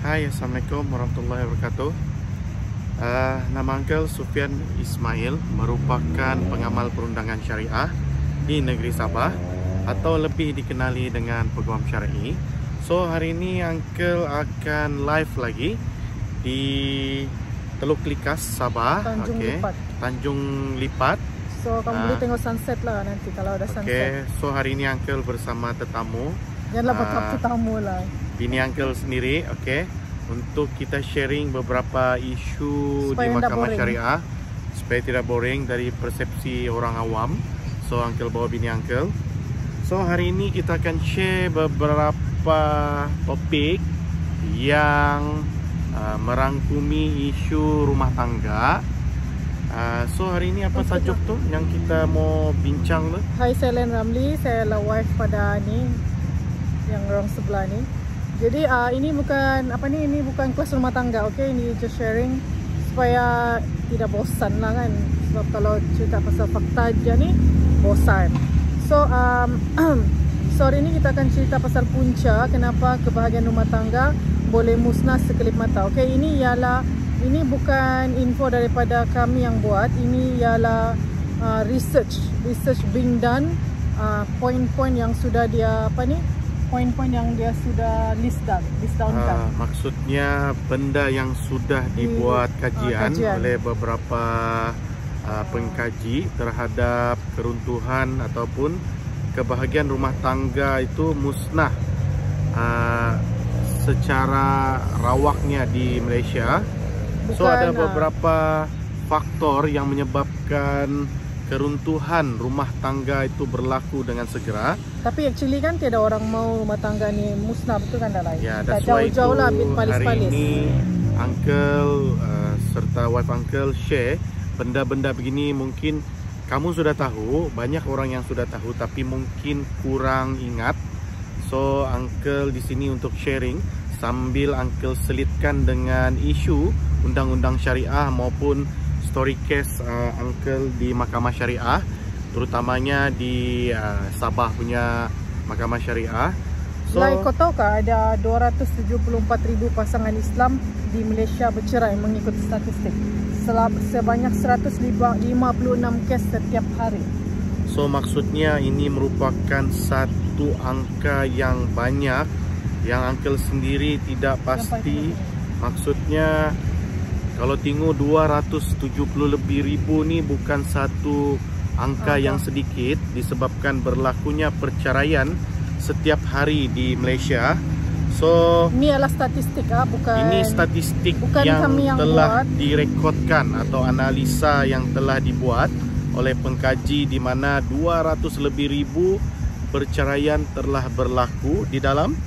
Hai, Assalamualaikum warahmatullahi wabarakatuh. Nama Uncle Sufian Ismail, merupakan pengamal perundangan syariah di negeri Sabah atau lebih dikenali dengan Peguam Syar'i. So hari ini Uncle akan live lagi di Teluk Likas, Sabah, Tanjung Lipat. So kamu boleh tengok sunset lah nanti kalau ada sunset. So hari ini Uncle bersama tetamu. Janganlah bakal tetamu lah. Bini Uncle sendiri, untuk kita sharing beberapa isu supaya di Mahkamah Syariah supaya tidak boring dari persepsi orang awam. So Uncle bawa bini Uncle. So hari ini kita akan share beberapa topik yang merangkumi isu rumah tangga. So hari ini apa tajuk tu yang kita mau bincang tu? Hai, saya Len Ramli, saya adalah wife pada ni yang orang sebelah ni. Jadi ini bukan ini bukan kelas rumah tangga, ini just sharing supaya tidak bosan lah kan. Sebab kalau cerita pasal fakta aja ni bosan. So hari ini kita akan cerita pasal punca kenapa kebahagiaan rumah tangga boleh musnah sekelip mata. Ini bukan info daripada kami yang buat. Ini ialah research being done, poin-poin yang sudah dia poin-poin yang dia sudah list downkan. Maksudnya benda yang sudah dibuat kajian oleh beberapa pengkaji terhadap keruntuhan ataupun kebahagiaan rumah tangga itu musnah secara rawaknya di Malaysia. So ada beberapa faktor yang menyebabkan keruntuhan rumah tangga itu berlaku dengan segera. Tapi actually kan tiada orang mau rumah tangga ni musnah, betul kan Dalai? Ya, that's why jauh lah hari ini Uncle serta wife Uncle share benda-benda begini. Mungkin kamu sudah tahu, banyak orang yang sudah tahu tapi mungkin kurang ingat. So Uncle di sini untuk sharing sambil Uncle selitkan dengan isu undang-undang syariah maupun story case Uncle di Mahkamah Syariah, terutamanya di Sabah punya Mahkamah Syariah. So, kau tahu kah ada 274,000 pasangan Islam di Malaysia bercerai mengikut statistik. Sebanyak 156 kes setiap hari. So maksudnya ini merupakan satu angka yang banyak yang Uncle sendiri tidak pasti. Maksudnya kalau tengok 270 lebih ribu ni bukan satu angka yang sedikit disebabkan berlakunya perceraian setiap hari di Malaysia. So ini adalah statistik, ini statistik yang telah direkodkan atau analisa yang telah dibuat oleh pengkaji di mana 200 lebih ribu perceraian telah berlaku di dalam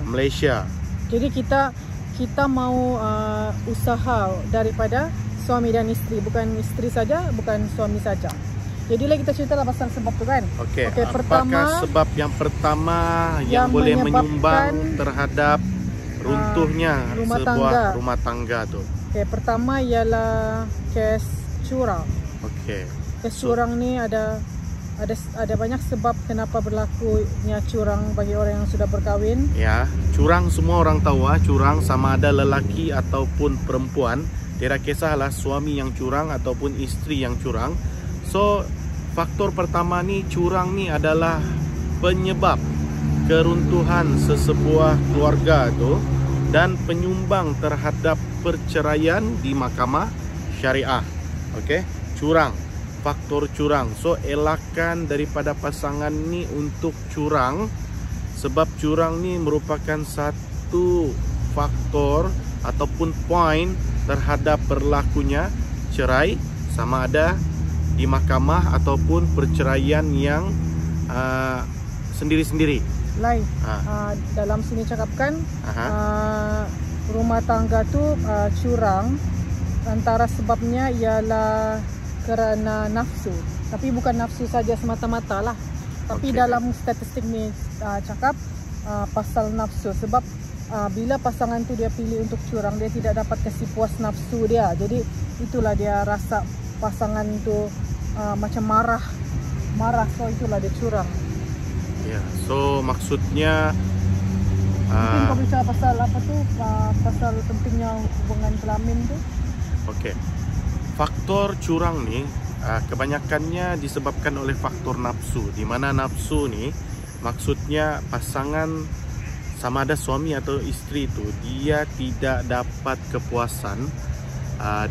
Malaysia. Jadi kita mau usaha daripada suami dan isteri, bukan isteri saja, bukan suami saja. Jadilah kita ceritalah pasal sebab tu kan. Apakah sebab yang pertama yang boleh menyumbang terhadap runtuhnya sebuah rumah tangga tu? Pertama ialah kes curang. Kes curang ni ada banyak sebab kenapa berlakunya curang bagi orang yang sudah berkahwin. Ya, curang semua orang tahu curang sama ada lelaki ataupun perempuan. Tidak kisahlah suami yang curang ataupun isteri yang curang. So, faktor pertama ni curang ni adalah penyebab keruntuhan sesebuah keluarga tu dan penyumbang terhadap perceraian di Mahkamah Syariah. Curang. Faktor curang. So elakkan daripada pasangan ni untuk curang, sebab curang ni merupakan satu faktor ataupun poin terhadap berlakunya cerai, sama ada di mahkamah ataupun perceraian yang sendiri-sendiri. Dalam sini cakapkan rumah tangga tu curang, antara sebabnya ialah kerana nafsu. Tapi bukan nafsu saja semata-mata lah. Tapi dalam statistik ni cakap pasal nafsu. Sebab bila pasangan tu dia pilih untuk curang, dia tidak dapat kasih puas nafsu dia. Jadi itulah dia rasa pasangan tu macam marah. So itulah dia curang. Ya, so maksudnya Mungkin kau bicara pasal apa tuh, pasal pentingnya hubungan kelamin tuh. Okey. Faktor curang ni kebanyakannya disebabkan oleh faktor nafsu. Di mana nafsu ni maksudnya pasangan sama ada suami atau isteri itu dia tidak dapat kepuasan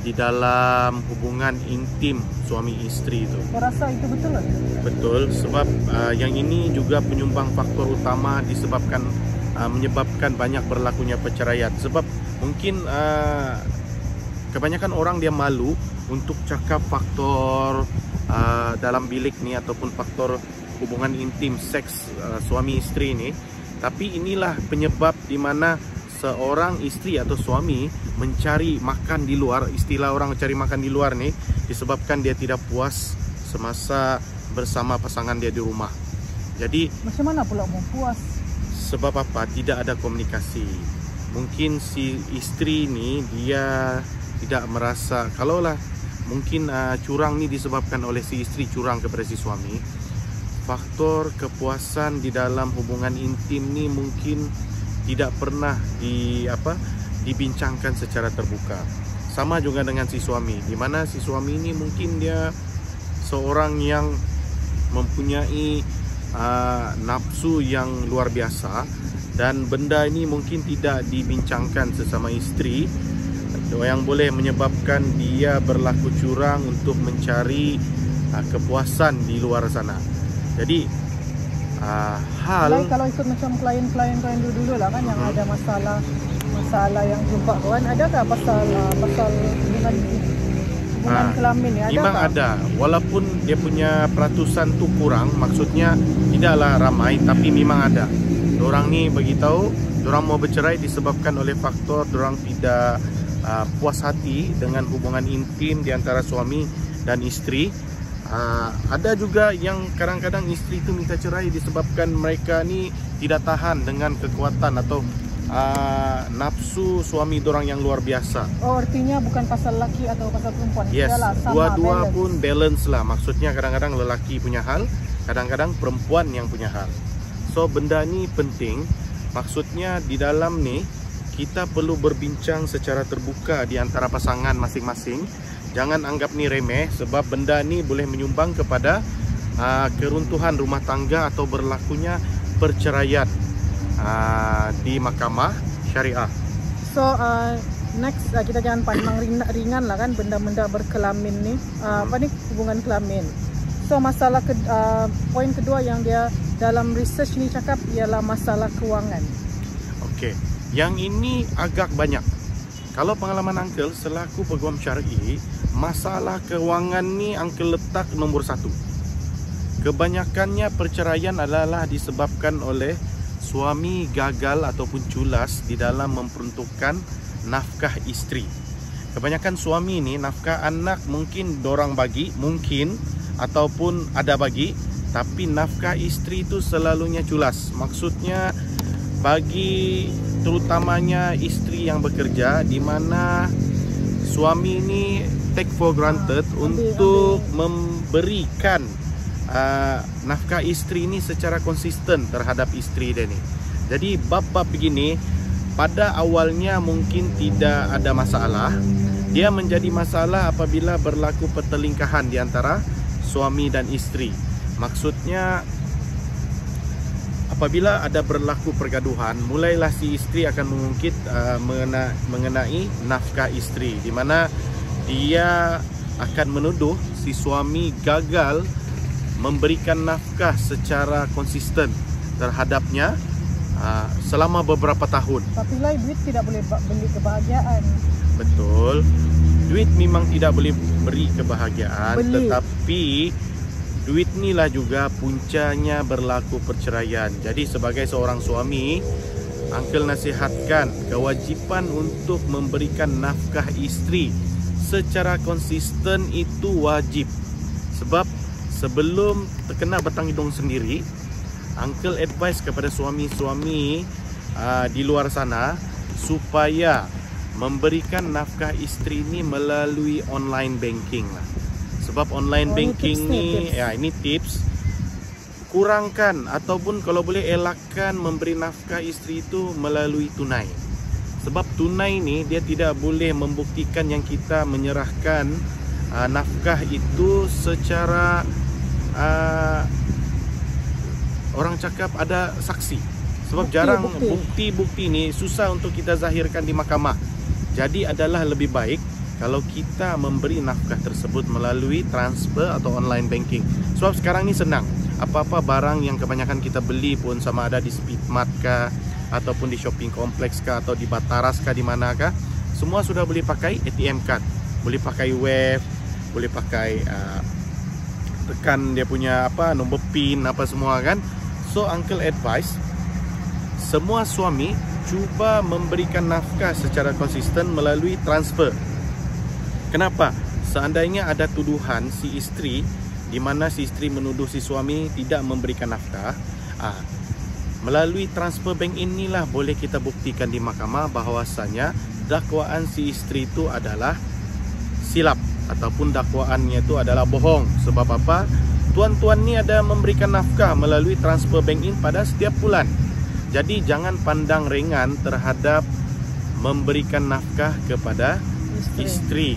di dalam hubungan intim suami isteri itu. Kau rasa itu betul tak? Betul, sebab yang ini juga penyumbang faktor utama menyebabkan banyak berlakunya perceraian. Sebab mungkin kebanyakan orang dia malu untuk cakap faktor dalam bilik ni ataupun faktor hubungan intim seks suami isteri ni. Tapi inilah penyebab di mana seorang isteri atau suami mencari makan di luar. Istilah orang mencari makan di luar ni disebabkan dia tidak puas semasa bersama pasangan dia di rumah. Jadi macam mana pula mau puas? Sebab apa? Tidak ada komunikasi. Mungkin si isteri ni dia tidak merasa, kalaulah mungkin curang ni disebabkan oleh si isteri curang kepada si suami. Faktor kepuasan di dalam hubungan intim ni mungkin tidak pernah dibincangkan secara terbuka. Sama juga dengan si suami, di mana si suami ini mungkin dia seorang yang mempunyai nafsu yang luar biasa dan benda ini mungkin tidak dibincangkan sesama isteri, yang boleh menyebabkan dia berlaku curang untuk mencari kepuasan di luar sana. Jadi kalau ikut macam klien-klien dulu lah kan, yang ada masalah yang jumpa kawan, adakah pasal hubungan kelamin ni? Memang ada, walaupun dia punya peratusan tu kurang, maksudnya tidaklah ramai, tapi memang ada. Dorang ni beritahu, dorang mau bercerai disebabkan oleh faktor dorang tidak puas hati dengan hubungan intim di antara suami dan isteri. Ada juga yang kadang-kadang isteri itu minta cerai disebabkan mereka ni tidak tahan dengan kekuatan atau nafsu suami dorang yang luar biasa. Oh, artinya bukan pasal lelaki atau pasal perempuan. Yes, dua-dua balance. pun balance lah. Maksudnya kadang-kadang lelaki punya hal, kadang-kadang perempuan yang punya hal. So benda ni penting. Maksudnya di dalam ni kita perlu berbincang secara terbuka di antara pasangan masing-masing. Jangan anggap ni remeh, sebab benda ni boleh menyumbang kepada keruntuhan rumah tangga atau berlakunya perceraian di mahkamah syariah. So next kita jangan pandang ringan lah kan benda-benda berkelamin ni, hubungan kelamin. So masalah poin kedua yang dia dalam research ni cakap ialah masalah kewangan. Okey, yang ini agak banyak. Kalau pengalaman Uncle selaku peguam syar'i, masalah kewangan ni Uncle letak nombor 1. Kebanyakannya perceraian adalah disebabkan oleh suami gagal ataupun culas di dalam memperuntukkan nafkah isteri. Kebanyakan suami ni nafkah anak mungkin dorang bagi, mungkin ataupun ada bagi, tapi nafkah isteri itu selalunya culas. Maksudnya bagi terutamanya isteri yang bekerja, di mana suami ini take for granted untuk memberikan nafkah isteri ini secara konsisten terhadap isteri dia ni. Jadi bab-bab begini pada awalnya mungkin tidak ada masalah. Dia menjadi masalah apabila berlaku pertelingkahan di antara suami dan isteri. Maksudnya apabila ada berlaku pergaduhan, mulailah si isteri akan mengungkit mengenai nafkah isteri, di mana dia akan menuduh si suami gagal memberikan nafkah secara konsisten terhadapnya selama beberapa tahun. Tapi lah duit tidak boleh beli kebahagiaan. Betul, duit memang tidak boleh beri kebahagiaan, tetapi duit inilah juga puncanya berlaku perceraian. Jadi sebagai seorang suami, Uncle nasihatkan kewajipan untuk memberikan nafkah isteri secara konsisten itu wajib. Sebab sebelum terkena batang hidung sendiri, Uncle advice kepada suami-suami di luar sana supaya memberikan nafkah isteri ini melalui online banking lah. Sebab online banking ni, ya ini tips. kurangkan ataupun kalau boleh elakkan memberi nafkah isteri itu melalui tunai. Sebab tunai ni dia tidak boleh membuktikan yang kita menyerahkan nafkah itu secara orang cakap ada saksi. Sebab jarang bukti-bukti ni susah untuk kita zahirkan di mahkamah. Jadi adalah lebih baik kalau kita memberi nafkah tersebut melalui transfer atau online banking. Sebab sekarang ni senang. Apa-apa barang yang kebanyakan kita beli pun, sama ada di Speedmart kah, ataupun di shopping kompleks kah, atau di Bataras kah, di manakah, semua sudah boleh pakai ATM card. Boleh pakai wave, boleh pakai tekan dia punya nombor PIN apa semua kan. So uncle advice semua suami cuba memberikan nafkah secara konsisten melalui transfer. Kenapa? Seandainya ada tuduhan si isteri di mana si isteri menuduh si suami tidak memberikan nafkah, melalui transfer bank inilah boleh kita buktikan di mahkamah bahawasanya dakwaan si isteri itu adalah silap ataupun dakwaannya itu adalah bohong. Sebab apa? Tuan-tuan ni ada memberikan nafkah melalui transfer bank in pada setiap bulan. Jadi jangan pandang ringan terhadap memberikan nafkah kepada isteri.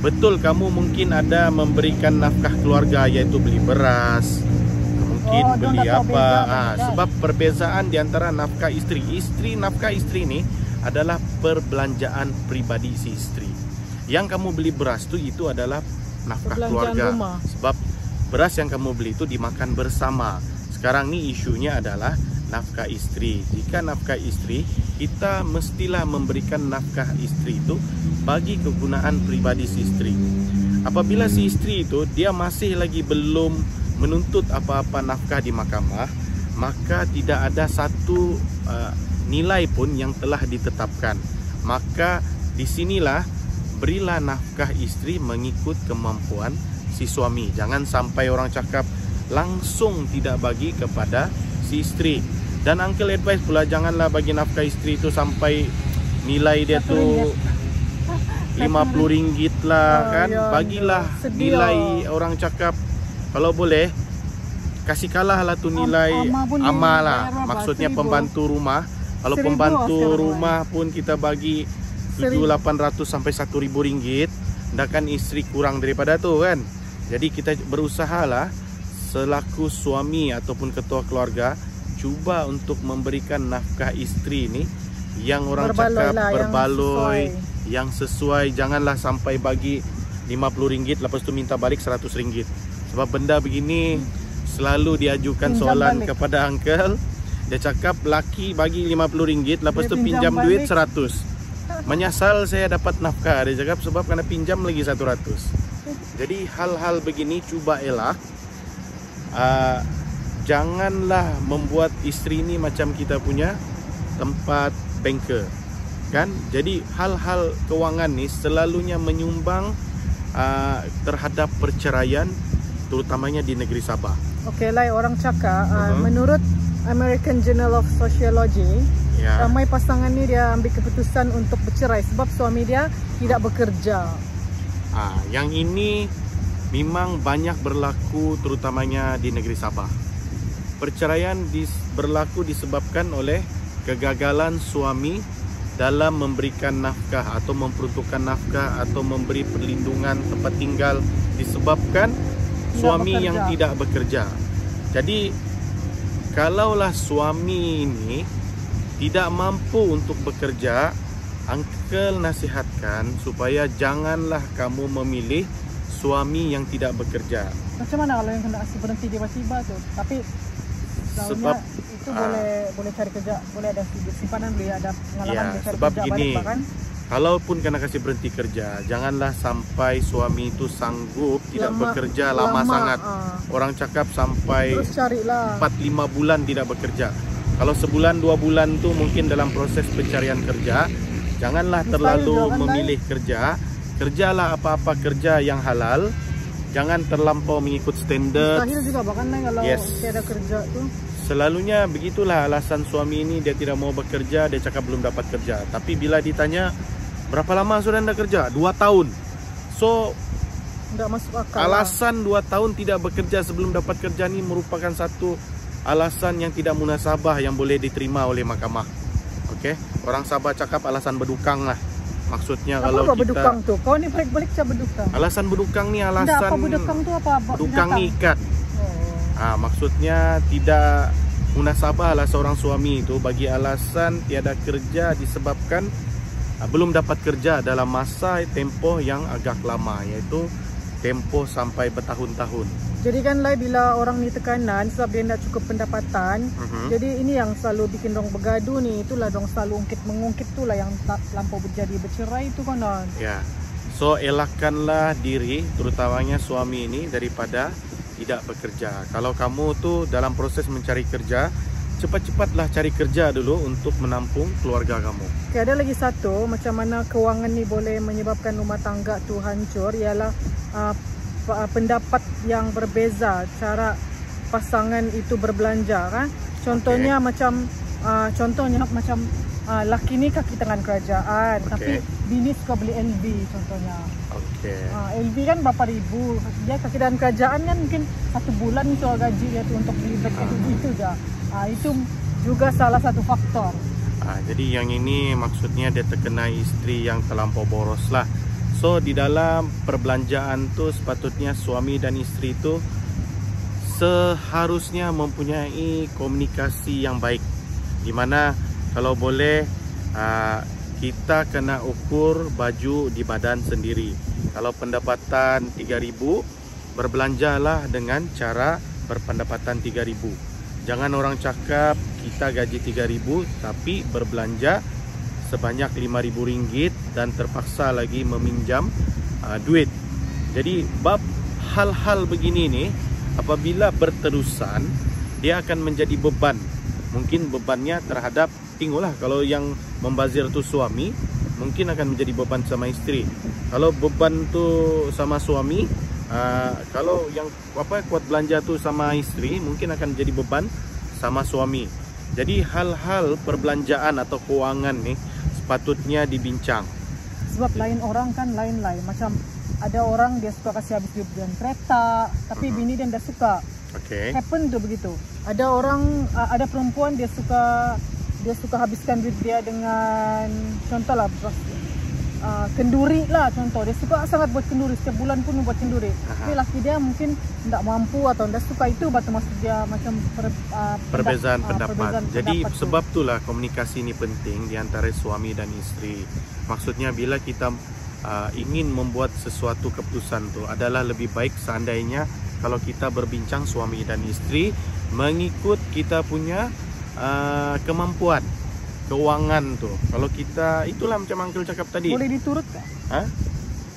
Betul kamu mungkin ada memberikan nafkah keluarga, iaitu beli beras, mungkin beli apa. Sebab perbezaan di antara nafkah isteri. Nafkah isteri ni adalah perbelanjaan pribadi si isteri. Yang kamu beli beras tu itu adalah nafkah keluarga. Rumah. Sebab beras yang kamu beli itu dimakan bersama. Sekarang ni isunya adalah nafkah isteri. Jika nafkah isteri, kita mestilah memberikan nafkah isteri itu bagi kegunaan pribadi si isteri. Apabila si isteri itu dia masih lagi belum menuntut apa-apa nafkah di mahkamah, maka tidak ada satu nilai pun yang telah ditetapkan. Maka di sinilah berilah nafkah isteri mengikut kemampuan si suami. Jangan sampai orang cakap langsung tidak bagi kepada si isteri. Dan uncle advice pula, janganlah bagi nafkah isteri itu sampai nilai dia tu RM50 lah kan. Bagilah nilai orang cakap, kalau boleh kasih kalah lah tu nilai amal lah. Maksudnya pembantu rumah. Kalau pembantu rumah pun kita bagi 700-800 sampai RM1,000, hendakkan isteri kurang daripada tu kan. Jadi kita berusahalah selaku suami ataupun ketua keluarga, cuba untuk memberikan nafkah isteri ni yang orang cakap berbaloi, yang sesuai. Janganlah sampai bagi RM50 lepas tu minta balik RM100. Sebab benda begini selalu diajukan soalan kepada uncle. Dia cakap laki bagi RM50 lepas tu pinjam duit RM100. Menyesal saya dapat nafkah, dia cakap, sebab kena pinjam lagi RM100. Jadi hal-hal begini cuba elak. Janganlah membuat isteri ni macam kita punya tempat banker kan. Jadi hal-hal kewangan ni selalunya menyumbang terhadap perceraian, terutamanya di negeri Sabah. Okey, like orang cakap, menurut American Journal of Sociology, ramai pasangan ni dia ambil keputusan untuk bercerai sebab suami dia tidak bekerja. Yang ini memang banyak berlaku terutamanya di negeri Sabah. Perceraian berlaku disebabkan oleh kegagalan suami dalam memberikan nafkah atau memperuntukkan nafkah atau memberi perlindungan tempat tinggal disebabkan suami yang tidak bekerja. Jadi kalaulah suami ini tidak mampu untuk bekerja, uncle nasihatkan supaya janganlah kamu memilih suami yang tidak bekerja. Macam mana kalau yang kena asyik berhenti tiba-tiba tu? Tapi sebab itu boleh cari kerja, boleh ada simpanan, boleh ada pengalaman cari sebab kerja gini, balik bahkan. Kalaupun kena kasih berhenti kerja, janganlah sampai suami itu sanggup tidak bekerja lama sangat. Orang cakap sampai 4-5 bulan tidak bekerja. Kalau sebulan 2 bulan tu mungkin dalam proses pencarian kerja. Janganlah terlalu memilih kerja. Kerjalah apa-apa kerja yang halal. Jangan terlampau mengikut standard. Mustahil juga bahkan kalau tiada kerja tu. Selalunya begitulah alasan suami ini, dia tidak mau bekerja, dia cakap belum dapat kerja. Tapi bila ditanya berapa lama sudah anda kerja? 2 tahun. So Tidak masuk akal. Alasan 2 tahun tidak bekerja sebelum dapat kerja ni merupakan satu alasan yang tidak munasabah yang boleh diterima oleh mahkamah. Okey, orang Sabah cakap alasan berdukang lah. Maksudnya apa kalau apa kita berdukang tu? Kau ni balik-balik saya berdukang. alasan berdukang ni alasan Tidak, apa berdukang tu apa? berdukang ni ikat. Oh. Maksudnya tidak munasabah lah seorang suami itu bagi alasan tiada kerja disebabkan belum dapat kerja dalam masa tempoh yang agak lama, iaitu tempoh sampai bertahun-tahun. Jadi kan lah bila orang ni tekanan sebab dia tak cukup pendapatan, jadi ini yang selalu bikin dong bergaduh ni, itulah dong selalu mengungkit tu lah yang tak lampau berjadi bercerai tu kanan. Ya. So elakkanlah diri terutamanya suami ini daripada tidak bekerja. Kalau kamu tu dalam proses mencari kerja, cepat-cepatlah cari kerja dulu untuk menampung keluarga kamu. Okay, ada lagi satu, macam mana kewangan ni boleh menyebabkan rumah tangga tu hancur, ialah pendapat yang berbeza cara pasangan itu berbelanja kan. Contohnya macam laki ni kaki tangan kerajaan, tapi bini suka beli LV contohnya. LV kan berapa ribu, dia kaki tangan kerajaan kan mungkin 1 bulan soal gaji dia tu untuk beli beg LV itu je. Itu juga salah satu faktor. Jadi yang ini maksudnya dia terkena isteri yang terlampau boros lah. So di dalam perbelanjaan tu sepatutnya suami dan isteri tu seharusnya mempunyai komunikasi yang baik, di mana kalau boleh kita kena ukur baju di badan sendiri. Kalau pendapatan 3,000, berbelanjalah dengan cara berpendapatan 3,000. Jangan orang cakap kita gaji 3,000 tapi berbelanja sebanyak RM5,000 dan terpaksa lagi meminjam duit. Jadi bab hal-hal begini ni apabila berterusan dia akan menjadi beban. Mungkin bebannya terhadap, tengoklah kalau yang membazir tu suami, mungkin akan menjadi beban sama isteri. Kalau beban tu sama suami, kalau yang kuat belanja tu sama isteri, mungkin akan jadi beban sama suami. Jadi hal-hal perbelanjaan atau kewangan ni sepatutnya dibincang. Sebab lain orang kan lain-lain. Macam ada orang dia suka kasih habis duit dengan kereta, tapi bini dia tidak suka. Happen tu begitu. Ada orang, ada perempuan dia suka habiskan duit dia dengan contohlah kenduri lah, contoh dia suka sangat buat kenduri, setiap bulan pun buat kenduri. Tapi laki dia mungkin tidak mampu atau tidak suka, itu batu maksud dia macam perbezaan pendapat. Jadi sebab itulah komunikasi ini penting di antara suami dan isteri. Maksudnya bila kita ingin membuat sesuatu keputusan tu adalah lebih baik seandainya kalau kita berbincang suami dan isteri mengikut kita punya kemampuan kewangan tu. Kalau kita, itulah macam Uncle cakap tadi. Boleh diturut kah?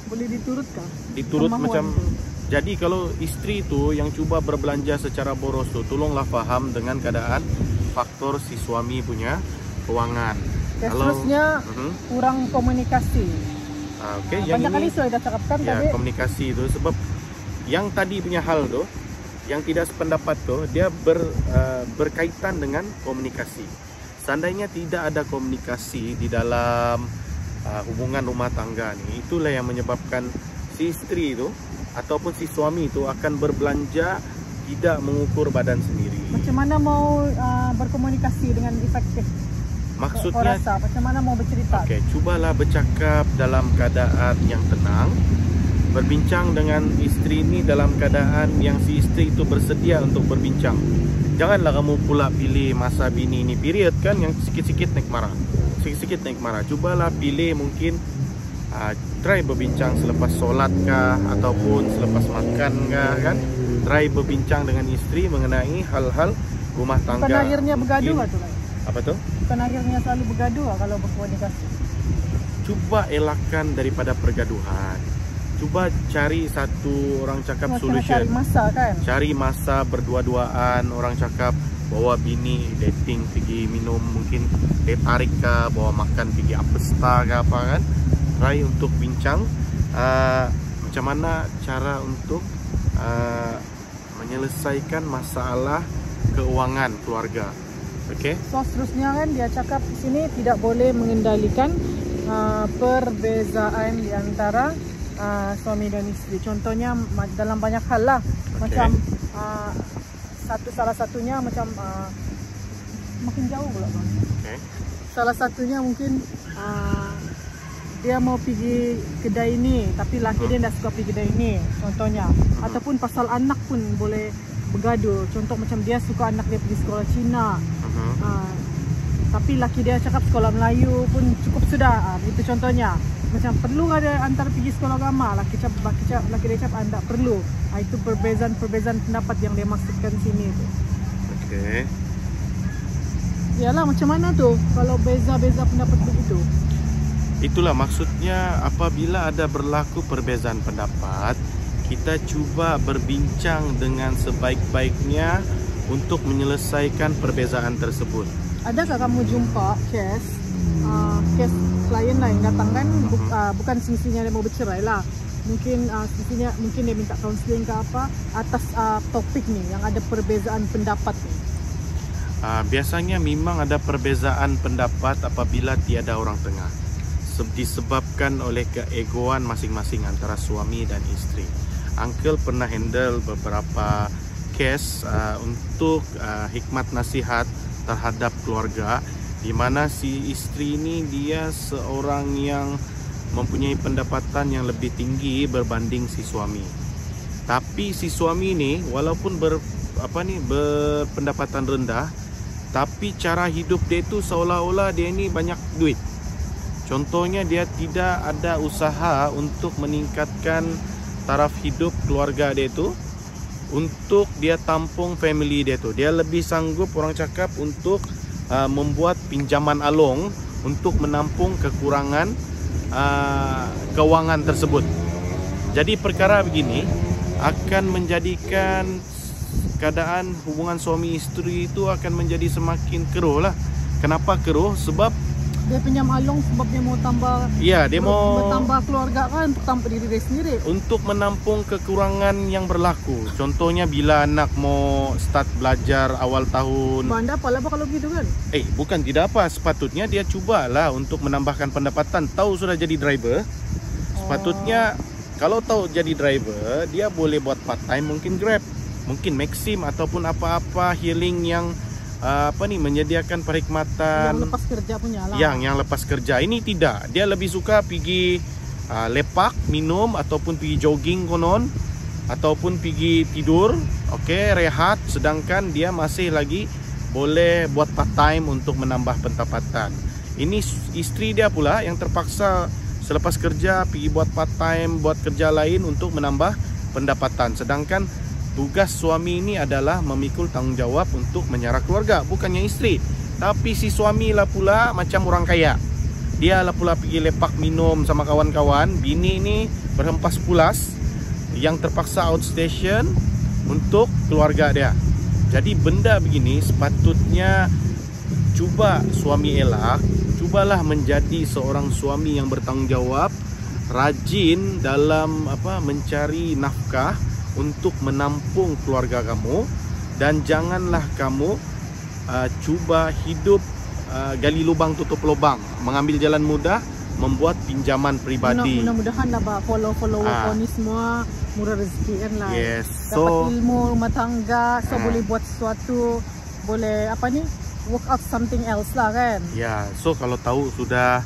Boleh diturut kah? Diturut macam tu. Jadi kalau isteri tu yang cuba berbelanja secara boros tu, tolonglah faham dengan keadaan faktor si suami punya kewangan. Seterusnya kurang komunikasi. Yang banyak kali saya dah cakapkan tadi. Komunikasi tu sebab yang tadi punya hal tu, yang tidak sependapat tu, dia berkaitan dengan komunikasi. Seandainya tidak ada komunikasi di dalam hubungan rumah tangga ni, itulah yang menyebabkan si isteri itu ataupun si suami itu akan berbelanja tidak mengukur badan sendiri. Macam mana mau berkomunikasi dengan efektif? Maksudnya rasa, macam mana mau bercerita? Cubalah bercakap dalam keadaan yang tenang. Berbincang dengan isteri ni dalam keadaan yang si isteri itu bersedia untuk berbincang. Janganlah kamu pula pilih masa bini ni period kan yang sikit-sikit naik marah. Sikit-sikit naik marah. Cubalah pilih mungkin try berbincang selepas solat kah ataupun selepas makan kah kan. Try berbincang dengan isteri mengenai hal-hal rumah tangga. Bukan akhirnya bergaduh lah tu kan? Apa tu? Bukan akhirnya selalu bergaduh lah kalau berkomunikasi. Cuba elakkan daripada pergaduhan. Cuba cari satu, orang cakap solution. Cari masa kan? Cari masa berdua-duaan. Orang cakap bawa bini dating pergi minum, mungkin teh tarik kah, bawa makan pergi apesta kah apa kan. Try untuk bincang macam mana cara untuk menyelesaikan masalah keuangan keluarga. So seterusnya kan dia cakap di sini tidak boleh mengendalikan perbezaan di antara suami dan isteri. Contohnya dalam banyak hal lah. Macam salah satunya macam makin jauh pula bang. Salah satunya mungkin dia mau pergi kedai ini tapi laki dia tidak suka pergi kedai ini contohnya. Ataupun pasal anak pun boleh bergaduh. Contoh macam dia suka anak dia pergi sekolah Cina. Tapi laki dia cakap sekolah Melayu pun cukup sudah. Itu contohnya. Macam perlu ada antara pergi sekolah agama. Laki dia cakap anda perlu. Itu perbezaan pendapat yang dia maksudkan sini tu. Okey. Yalah macam mana tu kalau beza-beza pendapat begitu? Itulah maksudnya apabila ada berlaku perbezaan pendapat, kita cuba berbincang dengan sebaik-baiknya untuk menyelesaikan perbezaan tersebut. Adakah kamu jumpa kes klien lain datang kan bukan sisinya dia mau bercerai lah. Mungkin sisinya mungkin dia minta counseling ke apa atas topik ni yang ada perbezaan pendapat ni. Biasanya memang ada perbezaan pendapat apabila tiada orang tengah. Disebabkan oleh keegoan masing-masing antara suami dan isteri. Uncle pernah handle beberapa kes untuk hikmat nasihat terhadap keluarga, di mana si isteri ini dia seorang yang mempunyai pendapatan yang lebih tinggi berbanding si suami. Tapi si suami ini walaupun berpendapatan rendah, tapi cara hidup dia itu seolah-olah dia ini banyak duit. Contohnya dia tidak ada usaha untuk meningkatkan taraf hidup keluarga dia itu, untuk dia tampung family dia tu. Dia lebih sanggup orang cakap untuk membuat pinjaman along untuk menampung kekurangan kewangan tersebut. Jadi perkara begini akan menjadikan keadaan hubungan suami isteri itu akan menjadi semakin keruh lah. Kenapa keruh? Sebab dia pinjam along sebab dia mau tambah. Ya, dia mau bertambah keluarga kan untuk tambah diri dia sendiri. Untuk menampung kekurangan yang berlaku. Contohnya bila anak mau start belajar awal tahun. Anda apalah kalau begitu kan? Bukan tidak apa. Sepatutnya dia cubalah untuk menambahkan pendapatan. Tahu sudah jadi driver. Sepatutnya kalau tahu jadi driver, dia boleh buat part time, mungkin Grab, mungkin Maxim ataupun apa-apa healing yang menyediakan perkhidmatan yang lepas kerja punya lah. Yang lepas kerja ini tidak. Dia lebih suka pergi lepak, minum ataupun pergi jogging konon ataupun pergi tidur, rehat, sedangkan dia masih lagi boleh buat part time untuk menambah pendapatan. Ini isteri dia pula yang terpaksa selepas kerja pergi buat part time, buat kerja lain untuk menambah pendapatan. Sedangkan tugas suami ini adalah memikul tanggungjawab untuk menyara keluarga, bukannya isteri. Tapi si suami lah pula macam orang kaya. Dia lah pula pergi lepak minum sama kawan-kawan. Bini ini berhempas pulas yang terpaksa outstation untuk keluarga dia. Jadi benda begini sepatutnya cuba suami elak. Cubalah menjadi seorang suami yang bertanggungjawab, rajin dalam mencari nafkah untuk menampung keluarga kamu, dan janganlah kamu cuba hidup gali lubang tutup lubang, mengambil jalan mudah, membuat pinjaman pribadi. Mudah-mudahan dapat follow ni semua murah rezeki kan lah. Yes. Dapat ilmu rumah tangga, boleh buat sesuatu, boleh work out something else lah kan. Ya, so kalau tahu sudah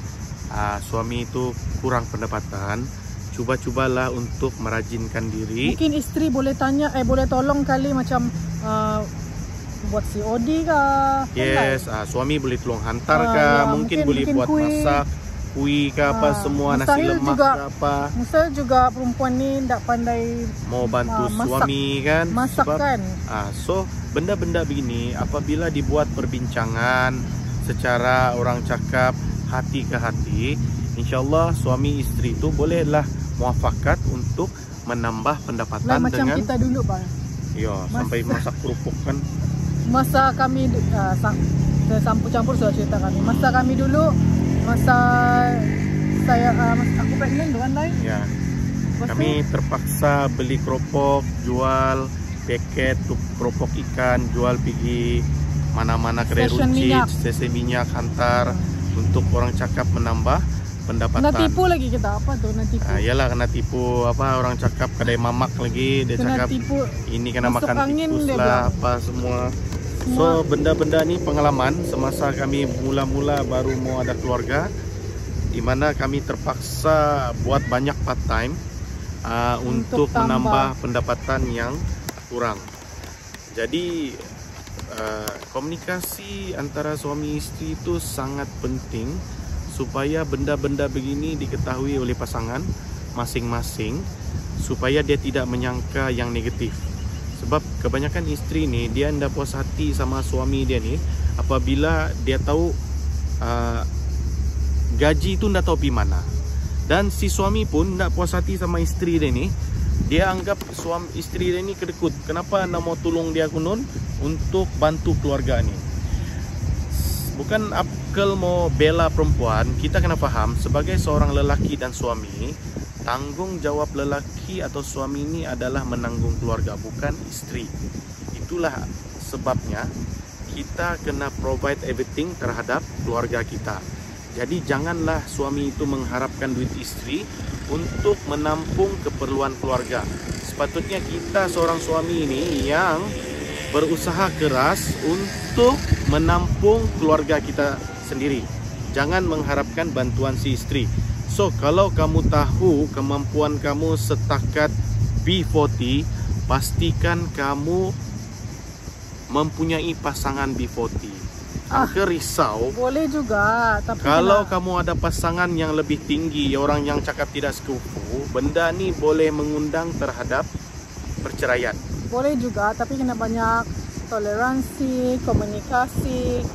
suami itu kurang pendapatan, cuba-cubalah untuk merajinkan diri. Mungkin isteri boleh tanya, boleh tolong kali macam buat COD kah? Yes, suami boleh tolong hantar kah? Mungkin boleh buat masak, kuih ke apa semua, nasi lemak ke apa. Mustahil juga perempuan ni tak pandai mau bantu suami kan? Masak kan? So benda-benda begini apabila dibuat perbincangan secara orang cakap hati ke hati, InsyaAllah suami isteri itu bolehlah muafakat untuk menambah pendapatan macam dengan kita dulu bang. Ya, sampai masak kerupuk kan. Masa kami campur-campur soal cerita kami. Masa kami dulu, aku pregnant dengan lain. Ya. Kami terpaksa beli keropok, jual paket keropok ikan, jual pergi mana-mana kedai runcit, stesen minyak hantar untuk orang cakap menambah pendapatan. Kena tipu lagi kita, apa tuh kena tipu? Iyalah kena tipu, apa orang cakap kedai mamak lagi, dia Kena cakap tipu, ini kena masuk makan angin tikus dia lah bilang. apa semua. So benda-benda ni pengalaman semasa kami mula-mula baru mau ada keluarga, di mana kami terpaksa buat banyak part time untuk menambah pendapatan yang kurang. Jadi komunikasi antara suami isteri itu sangat penting supaya benda-benda begini diketahui oleh pasangan masing-masing, supaya dia tidak menyangka yang negatif. Sebab kebanyakan isteri ni dia tidak puas hati sama suami dia ni apabila dia tahu gaji itu tidak tahu pergi mana. Dan si suami pun tidak puas hati sama isteri dia ni. Dia anggap suami isteri dia ni kedekut. Kenapa nak mau tolong dia kunun untuk bantu keluarga ni. Bukan akal mau bela perempuan. Kita kena faham sebagai seorang lelaki dan suami, tanggung jawab lelaki atau suami ini adalah menanggung keluarga, bukan isteri. Itulah sebabnya kita kena provide everything terhadap keluarga kita. Jadi janganlah suami itu mengharapkan duit isteri untuk menampung keperluan keluarga. Sepatutnya kita seorang suami ini yang berusaha keras untuk menampung keluarga kita sendiri. Jangan mengharapkan bantuan si isteri. So, kalau kamu tahu kemampuan kamu setakat B40, pastikan kamu mempunyai pasangan B40. Angka risau. Boleh juga, tapi kalau kamu ada pasangan yang lebih tinggi, orang yang cakap tidak sekufu, benda ni boleh mengundang terhadap perceraian. boleh juga, tapi kena banyak toleransi, komunikasi.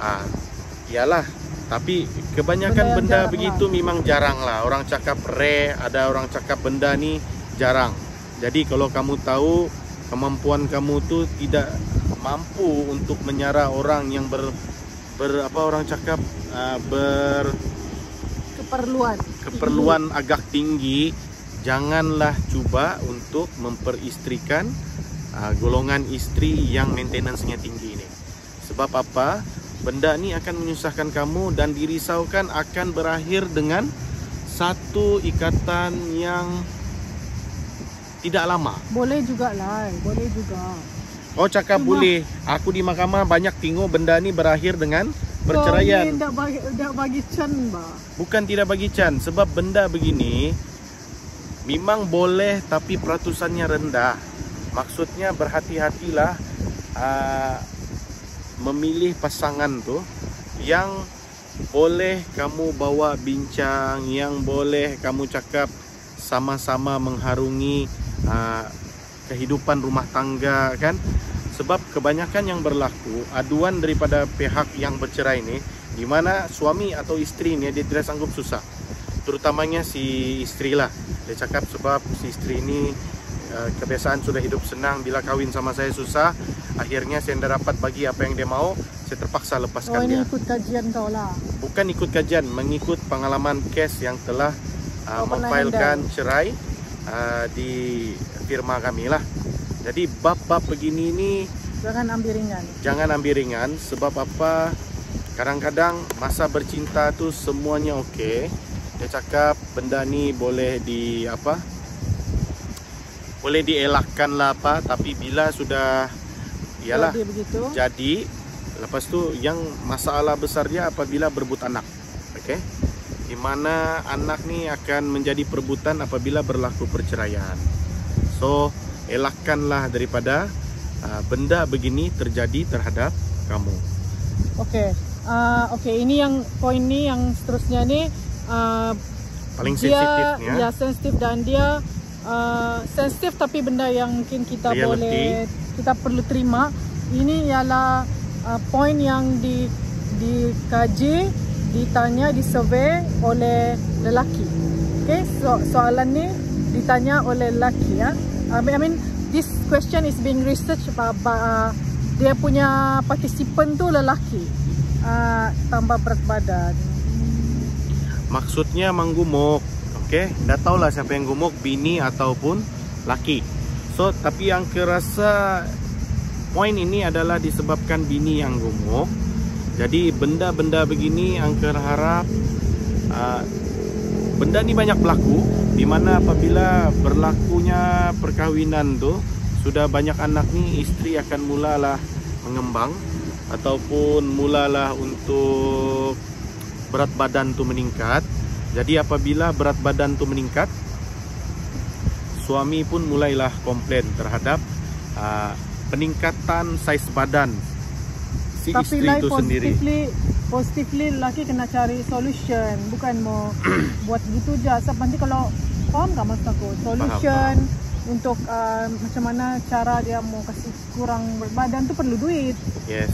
Iyalah. Tapi kebanyakan benda begitu lah. Memang jarang lah. Orang cakap rare, ada orang cakap benda ni jarang. Jadi kalau kamu tahu kemampuan kamu tu tidak mampu untuk menyara orang yang keperluan agak tinggi, janganlah cuba untuk memperistrikan golongan istri yang maintenance-nya tinggi ini. Sebab apa? Benda ni akan menyusahkan kamu dan dirisaukan akan berakhir dengan satu ikatan yang tidak lama. Boleh juga lah, boleh juga. Oh cakap boleh. Aku di mahkamah banyak tengok benda ni berakhir dengan perceraian. Kau ni tak bagi can bah. Bukan tidak bagi can, sebab benda begini memang boleh tapi peratusannya rendah. Maksudnya berhati-hatilah memilih pasangan tu yang boleh kamu bawa bincang, yang boleh kamu cakap sama-sama mengharungi kehidupan rumah tangga, kan? Sebab kebanyakan yang berlaku aduan daripada pihak yang bercerai ni, di mana suami atau isteri ni dia tidak sanggup susah. Terutamanya si isteri lah. Dia cakap sebab si isteri ni kebiasaan sudah hidup senang, bila kahwin sama saya susah, akhirnya saya tidak dapat bagi apa yang dia mau, saya terpaksa lepaskan dia. Ini ikut kajian kau lah. Bukan ikut kajian, mengikut pengalaman kes yang telah memfailkan cerai di firma kami lah. Jadi bab-bab begini ni jangan ambil ringan. Jangan ambil ringan. Sebab apa? Kadang-kadang masa bercinta tu semuanya okey. Dia cakap benda ni boleh boleh dielakkan lah apa, tapi bila sudah ialah jadi, lepas tu yang masalah besar dia apabila berebut anak. Okey. Di mana anak ni akan menjadi perebutan apabila berlaku perceraian. So, elakkanlah daripada benda begini terjadi terhadap kamu. Okey. Okey, ini yang poin ni yang seterusnya ni paling sensitifnya. Ya, sensitif dan dia sensitif tapi benda yang mungkin kita kita perlu terima. Ini ialah poin yang dikaji, ditanya, disurvey oleh lelaki. Okay, soalan ni ditanya oleh lelaki ya. I mean this question is being researched dia punya participant tu lelaki. Tambah berat badan. Maksudnya menggumuk. Okey, dah tahulah siapa yang gemuk, bini ataupun laki. So, tapi yang kerasa poin ini adalah disebabkan bini yang gemuk. Jadi benda-benda begini angker harap benda ni banyak berlaku, di mana apabila berlakunya perkahwinan tu sudah banyak anak ni, isteri akan mulalah mengembang ataupun mulalah untuk berat badan tu meningkat. Jadi apabila berat badan tu meningkat, suami pun mulailah komplain terhadap peningkatan saiz badan si tapi isteri itu sendiri. Positively lelaki kena cari solution, bukan mau buat gitu je. Sebab nanti kalau faham tak maksud aku? Solution faham. Untuk macam mana cara dia mau kasih kurang berat badan tu perlu duit. Yes.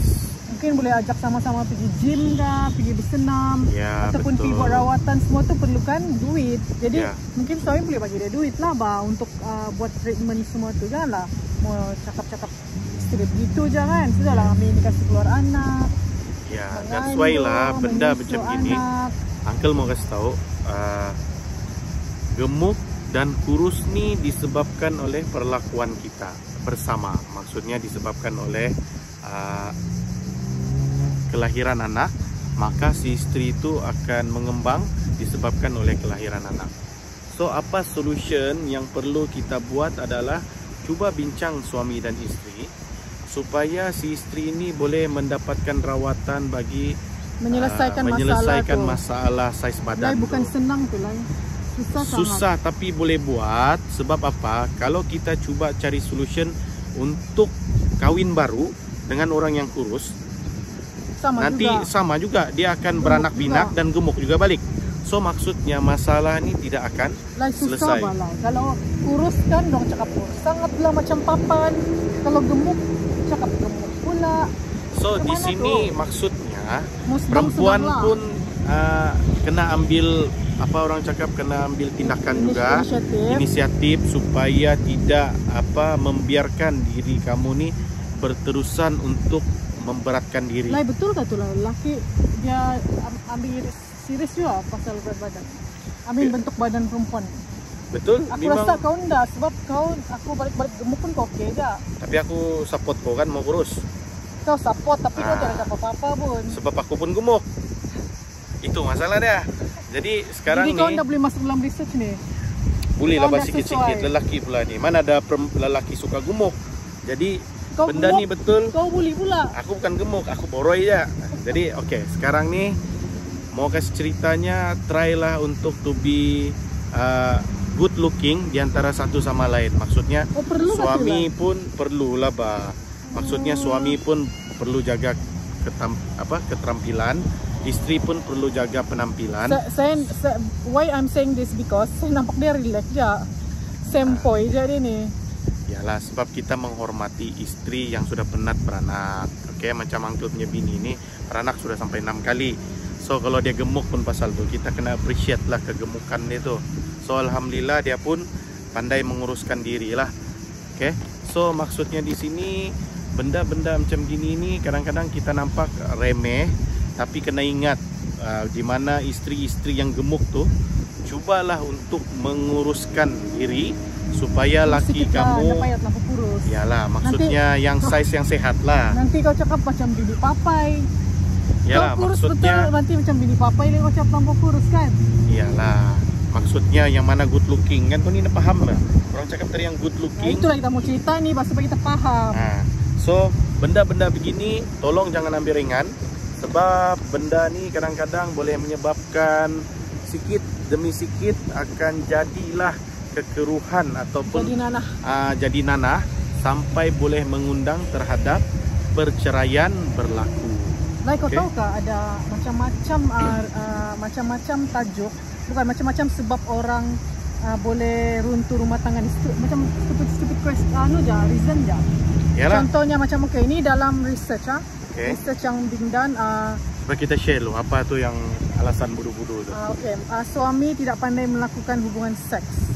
Mungkin boleh ajak sama-sama pergi gym kah, pergi bersenam, ya, ataupun pergi buat rawatan, semua tu perlukan duit. Jadi mungkin suami boleh bagi dia duit lah bah untuk buat treatment semua tu. Janganlah mau cakap-cakap isteri begitu je kan. Sudahlah kami ni kasih keluar anak. Ya, that's why lah benda macam ini Uncle mau kasih tahu, gemuk dan kurus ni disebabkan oleh perlakuan kita bersama. Maksudnya disebabkan oleh kelahiran anak, maka si isteri itu akan mengembang disebabkan oleh kelahiran anak. So apa solution yang perlu kita buat adalah cuba bincang suami dan isteri supaya si isteri ini boleh mendapatkan rawatan bagi menyelesaikan masalah saiz badan. Bukan senang tu lah. Susah tapi boleh buat. Sebab apa? Kalau kita cuba cari solution untuk kahwin baru dengan orang yang kurus, sama juga dia akan beranak pinak dan gemuk juga balik. So maksudnya masalah ni tidak akan selesai. Kalau kurus kan dong cakap kurus, sangatlah macam papan. Kalau gemuk cakap gemuk pula. So di sini maksudnya perempuan pun kena ambil, apa orang cakap, kena ambil tindakan juga, inisiatif supaya tidak membiarkan diri kamu ni berterusan untuk memberatkan diri. Lah betul tak tu lah, lelaki dia ambil serius juga pasal berat badan, ambil bentuk badan perempuan. Betul. Aku rasa kau enggak, sebab aku balik-balik gemuk pun kau okey je. Tapi aku support kau kan mau kurus. Kau support tapi kau jangan apa-apa pun. Sebab aku pun gemuk. Itu masalah dia. Jadi sekarang kau dah boleh masuk dalam research ni. Boleh lah sikit-sikit. Lelaki pula ni, mana ada lelaki suka gemuk. Jadi kau benda gemuk, ni betul. Kau boleh pula. Aku bukan gemuk, aku boroi je. Jadi okey, sekarang ni mau kasih ceritanya, try lah untuk to be good looking di antara satu sama lain. Maksudnya suami pun perlulah bah. Maksudnya suami pun perlu jaga keterampilan, isteri pun perlu jaga penampilan. Why I'm saying this because saya nampak dia relax je. Sempoy je dia ni. Yalah, sebab kita menghormati isteri yang sudah penat beranak. Okey, macam uncle punya bini ni beranak sudah sampai 6 kali. So kalau dia gemuk pun pasal tu, kita kena appreciate lah kegemukan dia tu. So alhamdulillah dia pun pandai menguruskan diri lah. Okay. So maksudnya di sini benda-benda macam gini ni kadang-kadang kita nampak remeh, tapi kena ingat di mana isteri-isteri yang gemuk tu cubalah untuk menguruskan diri supaya laki kamu yalah, maksudnya nanti, yang size yang sehat lah. Nanti kau cakap macam bini papai. Yalah, kau kurus maksudnya betul, nanti macam bini papai ni kau cakap tambah kurus kan. Iyalah, maksudnya yang mana good looking kan, kau ni paham lah. Orang cakap tadi yang good looking. Itulah kita mau cerita ni supaya kita paham. So benda-benda begini tolong jangan ambil ringan, sebab benda ni kadang-kadang boleh menyebabkan sikit demi sikit akan jadilah kekeruhan ataupun jadi nanah sampai boleh mengundang terhadap perceraian berlaku. Like kau tahu kah ada macam-macam tajuk, bukan macam-macam sebab orang boleh runtuh rumah tangga ni, macam stupid question reason je. Yalah. Contohnya macam ini dalam research research yang dingdan supaya kita share loh apa tu yang alasan bodoh-bodoh tu. Suami tidak pandai melakukan hubungan seks.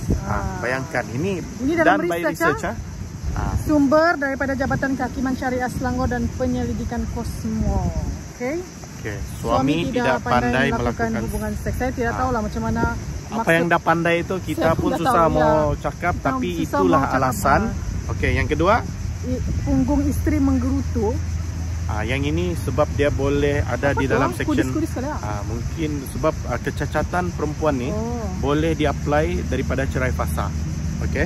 Bayangkan ini dalam research sumber daripada Jabatan Kehakiman Syariah Selangor dan Penyelidikan Kosmo. Suami tidak pandai melakukan hubungan seks. Saya tidak tahu lah macam mana apa yang dah pandai itu, kita pun susah mau cakap, tapi itulah alasan. Yang kedua, punggung isteri menggerutu. Yang ini sebab dia boleh ada Apa di tu? dalam section. Kudis-kudis kali ah? Mungkin sebab kecacatan perempuan ni boleh di-apply daripada cerai fasa. Okey.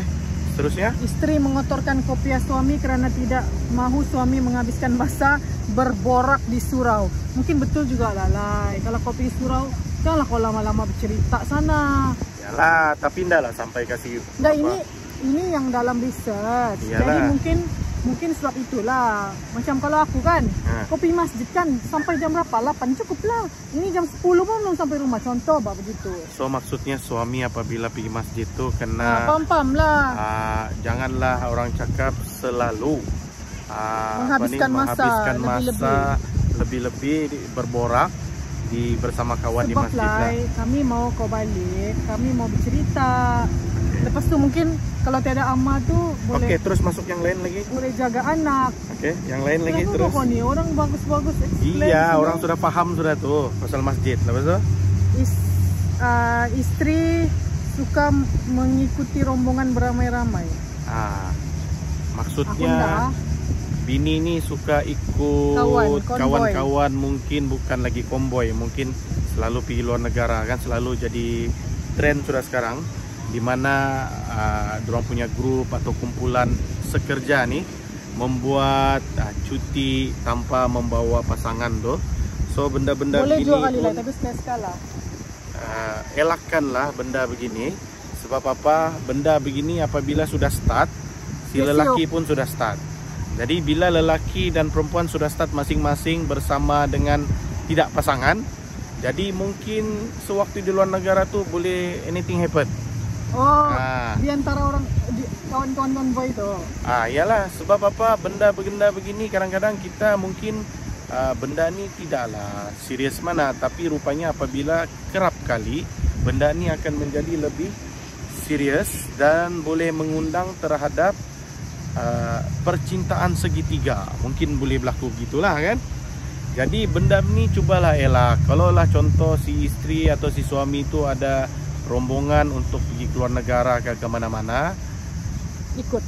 Seterusnya, Isteri mengotorkan kopiah suami kerana tidak mahu suami menghabiskan masa berborak di surau. Mungkin betul juga lah, Lai. Kalau kopi di surau, janganlah kau lama-lama bercerita sana. yalah, tapi ndaklah sampai kasih. Nah, ini yang dalam research. Iyalah. Jadi mungkin sebab itulah. Macam kalau aku kan, kopi masjid kan sampai jam berapa? 8 cukup lah. Ini jam 10 pun belum sampai rumah. Contoh bah begitu. So maksudnya suami apabila pergi masjid tu kena Pam-pam lah. janganlah orang cakap selalu Menghabiskan masa lebih-lebih berborak bersama kawan di Sebab masjid lah. kami mau kau balik, kami mau bercerita. Lepas tu mungkin kalau tiada amma tu boleh. Okey, terus masuk yang lain lagi. Boleh jaga anak. Okey, yang lain lagi Kenapa terus. kau ni orang bagus-bagus explain. Iya, semua. orang sudah paham sudah tu pasal masjid. Lepas tu? Isteri suka mengikuti rombongan beramai-ramai. Maksudnya bini ni suka ikut kawan-kawan, mungkin bukan lagi konvoy, mungkin selalu pergi luar negara kan, selalu jadi tren sudah sekarang di mana dorang punya grup atau kumpulan sekerja ni membuat cuti tanpa membawa pasangan tu. So benda-benda boleh begini juga kali pun, lah, tapi sekali-sekala. elakkanlah benda begini. Sebab apa? Benda begini apabila sudah start, si lelaki pun sudah start. Jadi bila lelaki dan perempuan sudah start masing-masing bersama dengan tidak pasangan, jadi mungkin sewaktu di luar negara tu boleh anything happen. Di antara orang kawan-kawan konvoy tu. Iyalah, sebab apa? Benda begini kadang-kadang kita mungkin benda ni tidaklah serius mana, tapi rupanya apabila kerap kali benda ni akan menjadi lebih serius dan boleh mengundang terhadap percintaan segitiga. Mungkin boleh berlaku gitulah kan. Jadi benda ni cubalah elak. Kalau lah contoh si isteri atau si suami itu ada rombongan untuk pergi keluar negara ke mana-mana, ikut.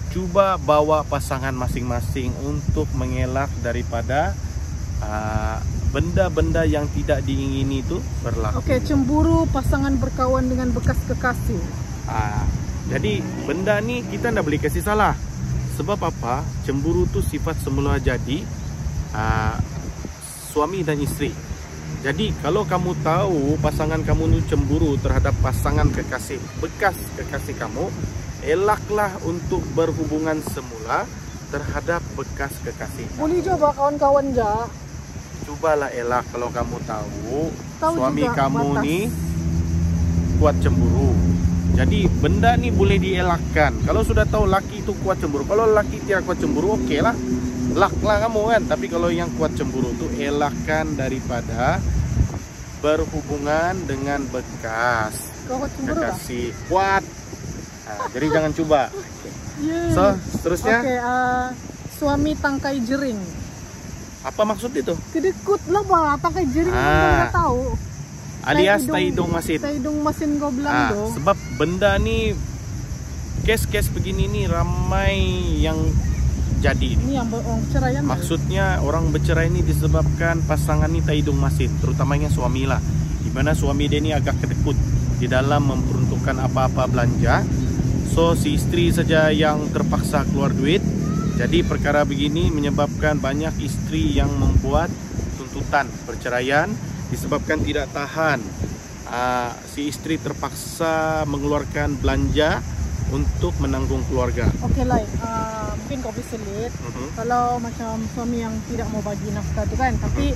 Cuba bawa pasangan masing-masing untuk mengelak daripada benda-benda yang tidak diingini itu berlaku. Okey, cemburu pasangan berkawan dengan bekas kekasih. Jadi benda ni kita tidak boleh kasih salah. Sebab apa? Cemburu tu sifat semula jadi suami dan isteri. Jadi kalau kamu tahu pasangan kamu ni cemburu terhadap pasangan kekasih, bekas kekasih kamu, elaklah untuk berhubungan semula terhadap bekas kekasih. Boleh coba kawan-kawan je. Cubalah elak kalau kamu tahu suami juga kamu batas. ni kuat cemburu. Jadi benda ni boleh dielakkan. Kalau sudah tahu laki itu kuat cemburu, kalau laki tidak kuat cemburu, okey lah, elaklah kamu kan. Tapi kalau yang kuat cemburu tu elakkan daripada berhubungan dengan bekas kekasih. Kuat. Jadi jangan coba. So seterusnya. Okey, suami tangkai jering. Apa maksud itu? Kedekut lah bah, tangkai jering tak tahu. Alias tai hidung masin. Tai hidung masin kau bilang tu. Sebab benda ni, kes-kes begini ni ramai yang jadi. Ini yang orang bercerai kan? Maksudnya orang bercerai ni disebabkan pasangan ni tai hidung masin, terutamanya suami lah. Di mana suami dia ni agak kedekut di dalam memperuntukkan apa-apa belanja. So si isteri saja yang terpaksa keluar duit. Jadi perkara begini menyebabkan banyak isteri yang membuat tuntutan perceraian disebabkan tidak tahan. Si isteri terpaksa mengeluarkan belanja untuk menanggung keluarga. Okey Lai, mungkin kau bisa lihat kalau macam suami yang tidak mau bagi nafkah tu kan, tapi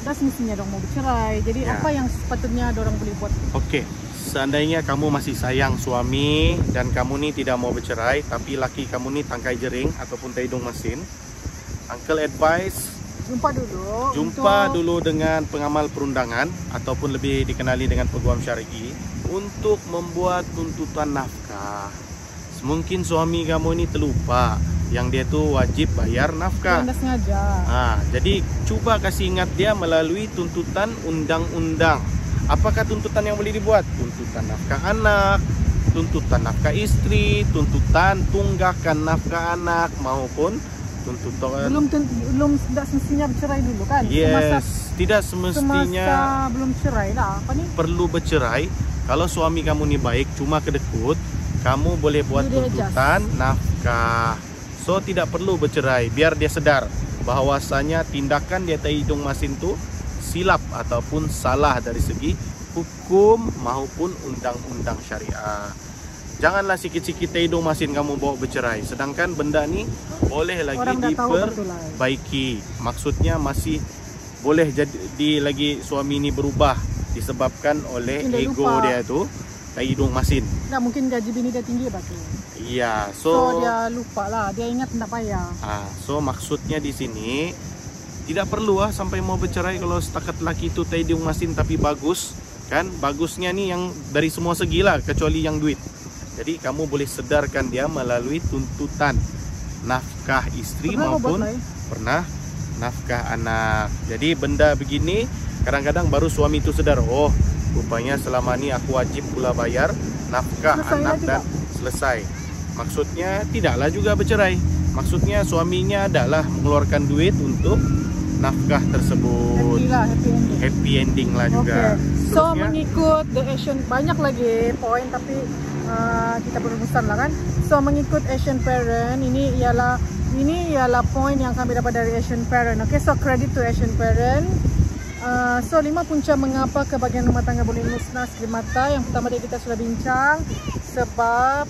dah semestinya dong mau bercerai. Jadi apa yang sepatutnya dorang boleh buat? Okey, seandainya kamu masih sayang suami dan kamu ni tidak mau bercerai, tapi laki kamu ni tangkai jering ataupun tai hidung masin, Uncle advice Jumpa dulu dengan pengamal perundangan ataupun lebih dikenali dengan peguam syar'i untuk membuat tuntutan nafkah. Mungkin suami kamu ini terlupa yang dia tu wajib bayar nafkah. Dia sengaja. Jadi cuba kasih ingat dia melalui tuntutan undang-undang. Apakah tuntutan yang boleh dibuat? Tuntutan nafkah anak, tuntutan nafkah istri, tuntutan tunggakan nafkah anak maupun tuntutan. Belum tidak semestinya bercerai dulu kan? Yes, tidak semestinya semasa belum cerai lah. Apa nih? perlu bercerai. Kalau suami kamu nih baik, cuma kedekut, kamu boleh buat tuntutan nafkah. So tidak perlu bercerai, biar dia sedar bahwasanya tindakan dia tai hidung masin tu silap ataupun salah dari segi hukum maupun undang-undang syariah. Janganlah sikit-sikit tai hidung masin kamu bawa bercerai, sedangkan benda ni boleh lagi diperbaiki. Maksudnya masih boleh jadi lagi suami ni berubah disebabkan oleh ego dia tu tai hidung masin. Nah, mungkin gaji bini dia tinggi batu. Iya, so dia lupa lah, dia ingat tidak payah. So maksudnya di sini tidak perlu sampai mau bercerai kalau setakat laki itu tai hidung masin tapi bagus, kan? Bagusnya nih yang dari semua segi lah, kecuali yang duit. Jadi kamu boleh sedarkan dia melalui tuntutan nafkah istri maupun nafkah anak. Jadi benda begini kadang-kadang baru suami itu sedar, oh rupanya selama ni aku wajib pula bayar nafkah anak dan selesai. Maksudnya tidaklah juga bercerai. Maksudnya suaminya adalah mengeluarkan duit untuk nafkah tersebut. Happy ending lah juga. Okay. So mengikut the Asian, banyak lagi poin tapi kita berumusan lah kan. So mengikut Asian parent, ini ialah poin yang kami dapat dari Asian parent. Okay, so credit to Asian parent. So 5 punca mengapa kebahagiaan rumah tangga boleh musnah semata. Yang pertama tadi kita sudah bincang, sebab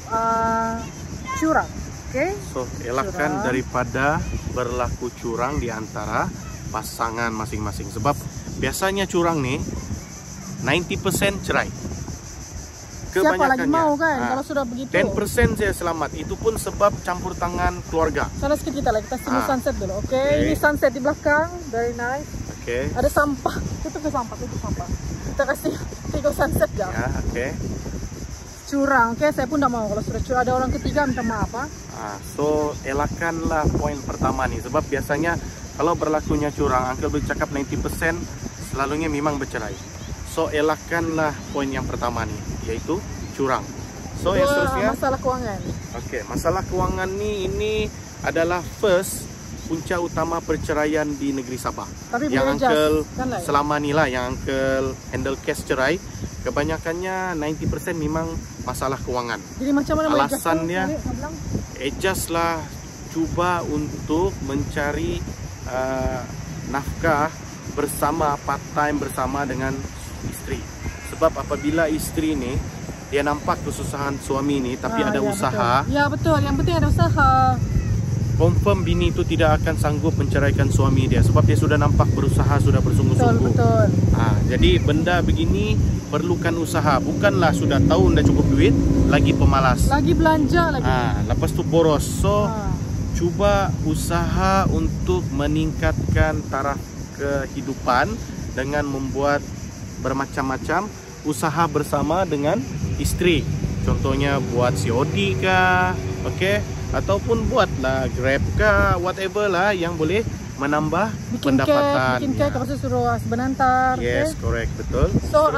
curang. Okay? So elakkan daripada berlaku curang di antara pasangan masing-masing. Sebab biasanya curang nih 90% cerai. Siapa lagi mau kan kalau sudah begitu? 10% saya selamat. Itu pun sebab campur tangan keluarga. Sana sikit kita lagi, kita tunggu sunset dulu. Okay? Ini sunset di belakang, very nice. Okay. Ada sampah, tutup sampah. Kita kasih tengok sunset ya. Okay. Curang, okay? Saya pun tidak mau kalau sudah curang. Ada orang ketiga minta maaf. So elakkanlah poin pertama nih, sebab biasanya kalau berlakunya curang, Uncle bercakap 90% selalunya memang bercerai. So elakkanlah poin yang pertama nih, yaitu curang. So yang seterusnya masalah keuangan. Okay, masalah keuangan nih, ini adalah first punca utama perceraian di negeri Sabah. Tapi yang Uncle kan selama ni lah yang Uncle handle case cerai, kebanyakannya 90% memang masalah keuangan. Jadi macam mana alasannya? Adjust lah, cuba untuk mencari nafkah bersama, part time bersama dengan istri. Sebab apabila istri ni dia nampak kesusahan suami ni tapi ada usaha. Betul. Ya betul, yang penting ada usaha. Confirm bini itu tidak akan sanggup menceraikan suami dia sebab dia sudah nampak berusaha, sudah bersungguh-sungguh. Betul. Jadi benda begini perlukan usaha. Bukanlah sudah tahu dah cukup duit, lagi pemalas. Lagi belanja lagi. Lepas tu boros. So cuba usaha untuk meningkatkan taraf kehidupan dengan membuat bermacam-macam usaha bersama dengan istri. Contohnya buat COD kah, ataupun buatlah Grab kah, whatever lah yang boleh menambah pendapatan. Bikin cake, lepas tu suruh husband hantar. Yes, correct, betul. So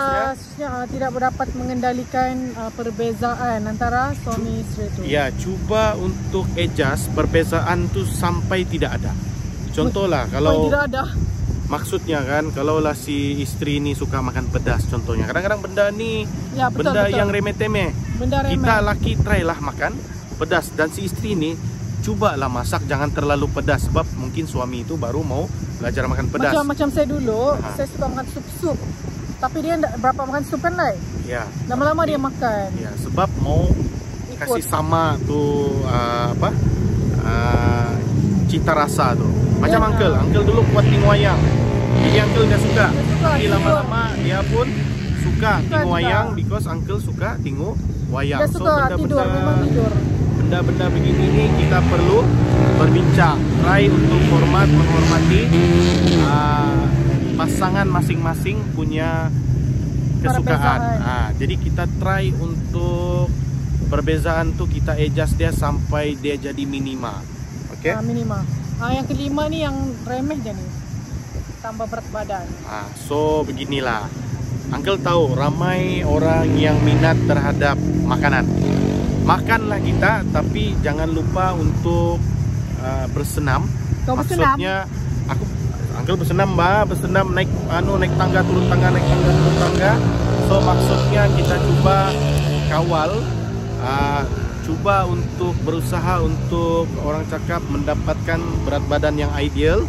tidak dapat mengendalikan perbezaan antara suami istri itu. Ya, cuba untuk adjust perbezaan tu sampai tidak ada. Contohlah kalau tidak ada. Maksudnya kan, kalaulah si istri ni suka makan pedas contohnya. Kadang-kadang benda ni betul. Yang remeh-temeh. Kita laki try lah makan pedas, dan si istri ni cubalah masak jangan terlalu pedas sebab mungkin suami itu baru mau belajar makan pedas. Macam saya dulu, saya suka makan sup-sup. Tapi dia tidak berapa makan sup kan lah. Ya. Lama-lama dia makan. Ya, sebab mau kasih sama tu cita rasa tu. Macam Uncle dulu buat tengok wayang. Jadi Uncle dia suka. Jadi lama-lama dia pun suka tengok wayang because Uncle suka tengok wayang. Dia suka tidur, memang tidur. Benda-benda begini ni kita perlu berbincang. Try untuk menghormati pasangan masing-masing punya kesukaan. Jadi kita try untuk perbezaan tu kita adjust dia sampai dia jadi minima. Okay? Minima. Yang kelima ni yang remeh je ni, tambah berat badan. So beginilah, Uncle tahu ramai orang yang minat terhadap makanan. Makanlah kita, tapi jangan lupa untuk bersenam. Kau bersenam? Maksudnya aku Uncle bersenam, Mbak, bersenam naik naik tangga turun tangga, naik tangga turun tangga. So maksudnya kita coba kawal, coba untuk berusaha untuk orang cakap mendapatkan berat badan yang ideal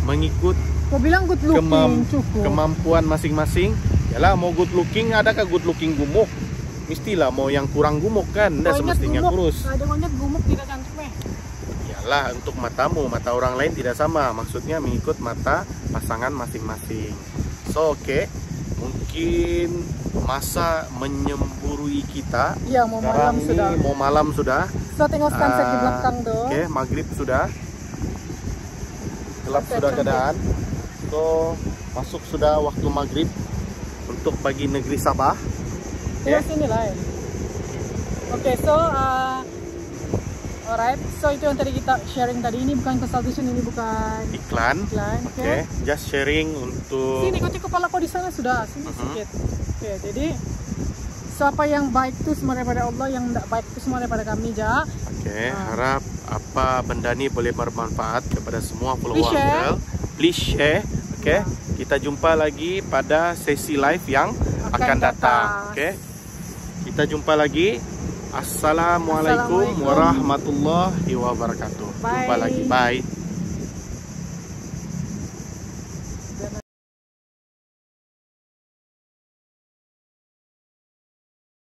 mengikut Kau bilang good looking, cukup. kemampuan masing-masing. Yalah, mau good looking, adakah good looking gemuk? Mestilah mau yang kurang gemuk kan, tidak semestinya kurus. Ada banyak gemuk tidak cantik meh. Yalah, untuk matamu, mata orang lain tidak sama. Maksudnya mengikut mata pasangan masing-masing. So oke, mungkin masa menyemburui kita. Iya, mau malam ini sudah. Mau malam sudah. So tengok sunset di belakang tuh. Oke, maghrib sudah. Gelap sudah keadaan. So masuk sudah waktu maghrib untuk bagi negeri Sabah. Tengok sini lah. Oke, so alright. So itu yang tadi kita sharing tadi. Ini bukan consultation, ini bukan Iklan. Oke, just sharing untuk. Sini kau kepala kau di sana sudah. Sini sedikit. Oke, jadi siapa yang baik itu semua daripada Allah, yang tidak baik itu semua daripada kami, Ja. Oke, harap apa benda ini boleh bermanfaat kepada semua follower Uncle. Please share. Oke, kita jumpa lagi pada sesi live yang akan datang. Oke, kita jumpa lagi. Assalamualaikum warahmatullahi wabarakatuh. Jumpa lagi. Bye.